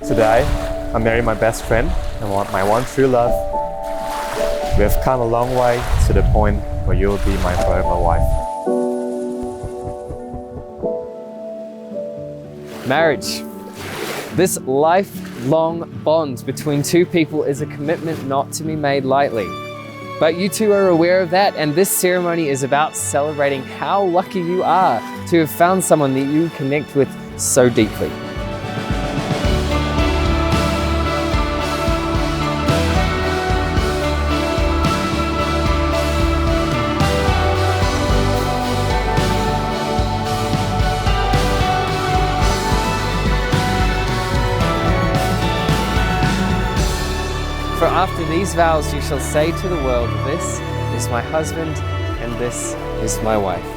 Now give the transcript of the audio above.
Today, I marry my best friend and my one true love. We have come a long way to the point where you will be my forever wife. Marriage. This lifelong bond between two people is a commitment not to be made lightly. But you two are aware of that, and this ceremony is about celebrating how lucky you are to have found someone that you connect with so deeply. For after these vows you shall say to the world, this is my husband and this is my wife.